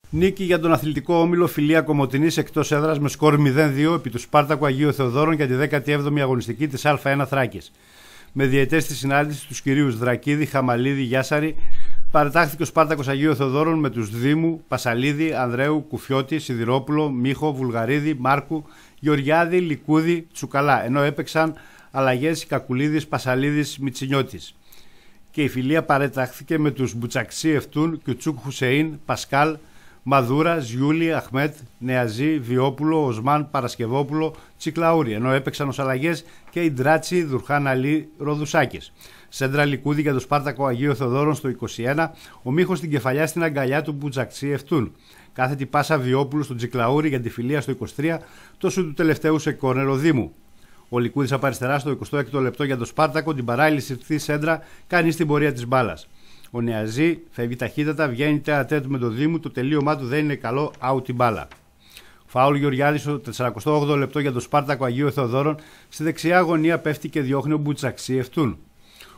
Νίκη για τον αθλητικό όμιλο Φιλία Κομοτηνής εκτός έδρας με σκορ 0-2 επί του Σπάρτακου Αγίου Θεοδόρων για τη 17η αγωνιστική της Α1 Θράκης. Με διαιτές στη συνάντηση τους κυρίους Δρακίδη, Χαμαλίδη, Γιάσαρη, παρετάχθηκε ο Σπάρτακος Αγίου Θεοδόρων με τους Δήμου, Πασαλίδη, Ανδρέου, Κουφιώτη, Σιδηρόπουλο, Μίχο, Βουλγαρίδη, Μάρκου, Γεωργιάδη, Λικούδη, Τσουκαλά, ενώ έπαιξαν αλλαγές Κακουλίδης, Πασαλίδης, Μιτσινιώτης. Και η Φιλία παρετάχθηκε με τους Μπουτσαξί Εφτούν, Κιουτσούκ Χουσεΐν, Πασκάλ, Μαδούρα, Ζιούλη, Αχμέτ, Νεαζή, Βιόπουλο, Οσμάν, Παρασκευόπουλο, Τσικλαούρη, ενώ έπαιξαν ως αλλαγές και η Ντράτσι, Δουρχάν Αλή, Ροδουσάκης. Σέντρα Λικούδη για το Σπάρτακο Αγίου Θεοδόρων στο 21, ο Μίχος στην κεφαλιά στην αγκαλιά του Μπουτσαξί Εφτούν. Κάθετη πάσα Βιόπουλου στον Τσικλαούρη για τη Φιλία στο 23, το σου του τελευταίου σε κόρνερο Δήμου. Ο Λικούδης από αριστερά στο 26ο λεπτό για το Σπάρτακο, την παράλληλη συρτή σέντρα κάνει στην πορεία της μπάλας. Ο Νεαζή φεύγει ταχύτατα, βγαίνει τετ με το Δήμου, το τελείωμά του δεν είναι καλό, out την μπάλα. Φάουλ Γεωργιάδη στο 48ο λεπτό για το Σπάρτακο Αγίου Θεοδόρων, στη δεξιά γωνία πέφτει και διώχνει ο Μπουτσαξί Εφτούν.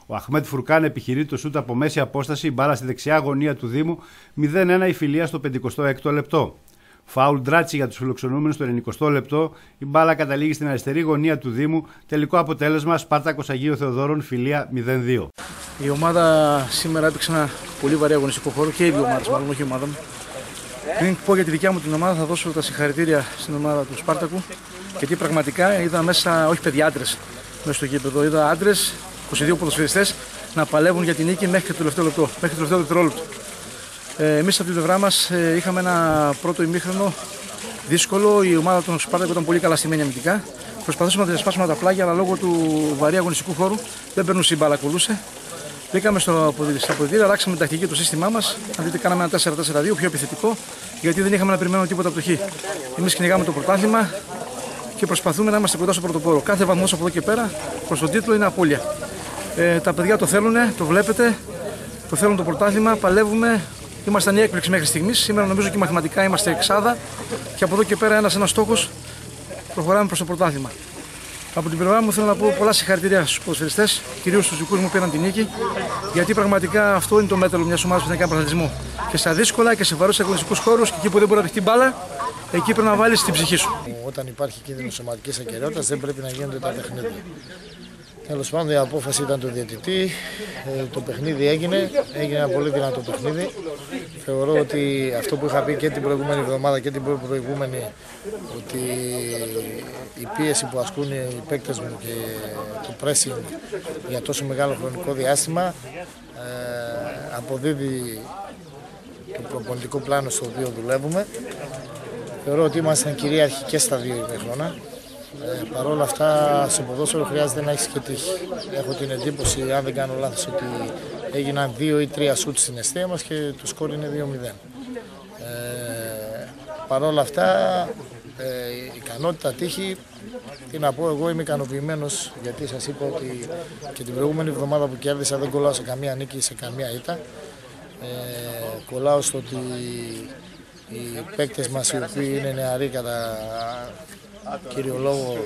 Ο Αχμέτ Φουρκάν επιχειρεί το σούτ από μέση απόσταση, η μπάλα στη δεξιά γωνία του Δήμου, 0-1 η Φιλία στο 56ο λεπτό. Φάουλ Ντράτσι για τους φιλοξενούμενους στο 90ο λεπτό, η μπάλα καταλήγει στην αριστερή γωνία του Δήμου, τελικό αποτέλεσμα Σπάρτακος Αγίου Θεοδόρων Φιλία 0-2. Η ομάδα σήμερα έπαιξε ένα πολύ βαρύ αγωνιστικό χώρο και οι δύο ομάδες, μάλλον όχι η ομάδα μου. Πριν πω για τη δικιά μου την ομάδα, θα δώσω τα συγχαρητήρια στην ομάδα του Σπάρτακου, γιατί πραγματικά είδα μέσα, όχι παιδιά, άντρες μέσα στο γήπεδο, είδα άντρες, 22 ποδοσφαιριστές να παλεύουν για την νίκη μέχρι το τελευταίο λεπτό, μέχρι το τελευταίο δευτερόλεπτο. Εμείς από την πλευρά μας είχαμε ένα πρώτο ημίχρονο δύσκολο. Η ομάδα των Σπάρτακου ήταν πολύ καλά στημένη αμυντικά. Προσπαθούσαμε να διασπάσουμε τα πλάγια, αλλά λόγω του βαρύ αγωνιστικού χώρου δεν περνούσε η μπάλα, κολούσε. Μπήκαμε στα αποδυτήρια, αλλάξαμε την τακτική του σύστημά μας. Αν δείτε, κάναμε ένα 4-4-2 πιο επιθετικό, γιατί δεν είχαμε να περιμένουμε τίποτα από το χ. Εμείς κυνηγάμε το πρωτάθλημα και προσπαθούμε να είμαστε κοντά στο πρωτοπόρο. Κάθε βαθμός από εδώ και πέρα προς τον τίτλο είναι απώλεια. Τα παιδιά το θέλουν, το βλέπετε, το θέλουν το πρωτάθλημα, παλεύουμε. Ήμασταν η έκπληξη μέχρι στιγμής. Σήμερα νομίζω και μαθηματικά είμαστε εξάδα και από εδώ και πέρα ένας στόχος, προχωράμε προς το πρωτάθλημα. Από την πλευρά μου θέλω να πω πολλά συγχαρητήρια στους ποδοσφαιριστές, κυρίως στους δικούς μου που πήραν την νίκη, γιατί πραγματικά αυτό είναι το μέταλλο μιας ομάδας που θα κάνει πρωταθλητισμό. Και στα δύσκολα και σε βαρούς αγωνιστικούς χώρους και εκεί που δεν μπορεί να δεχτεί μπάλα, εκεί πρέπει να βάλεις την ψυχή σου. Όταν υπάρχει κίνδυνο σωματικής ακεραιότητας δεν πρέπει να γίνονται τα παιχνίδια. Τέλος πάντων, η απόφαση ήταν του διαιτητή. Το παιχνίδι έγινε ένα πολύ δυνατό παιχνίδι. Θεωρώ ότι αυτό που είχα πει και την προηγούμενη εβδομάδα και την προηγούμενη, ότι η πίεση που ασκούν οι παίκτες μου και το pressing για τόσο μεγάλο χρονικό διάστημα αποδίδει το προπονητικό πλάνο στο οποίο δουλεύουμε. Θεωρώ ότι ήμασταν κυρίαρχοι και στα δύο ημίχρονα. Παρ' όλα αυτά, στο ποδόσφαιρο χρειάζεται να έχεις και τύχη. Έχω την εντύπωση, αν δεν κάνω λάθος, ότι έγιναν 2 ή 3 σουτ στην αιστεία μας και το σκορ είναι 2-0. Παρ' όλα αυτά, ικανότητα, τύχη, τι να πω, εγώ είμαι ικανοποιημένος, γιατί σας είπα ότι και την προηγούμενη εβδομάδα που κέρδισα δεν κολλάω σε καμία νίκη, σε καμία ήττα. Κολλάω στο ότι οι παίκτες μας, οι οποίοι είναι νεαροί κατά κύριο λόγο,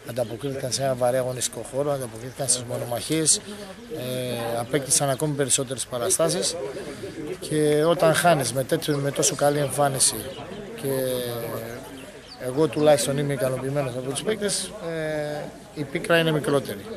ανταποκρίθηκαν σε ένα βαρύ αγωνιστικό χώρο, ανταποκρίθηκαν στις μονομαχίες, απέκτησαν ακόμη περισσότερες παραστάσεις και όταν χάνεις με τόσο καλή εμφάνιση και εγώ τουλάχιστον είμαι ικανοποιημένος από τους παίκτες, η πίκρα είναι μικρότερη.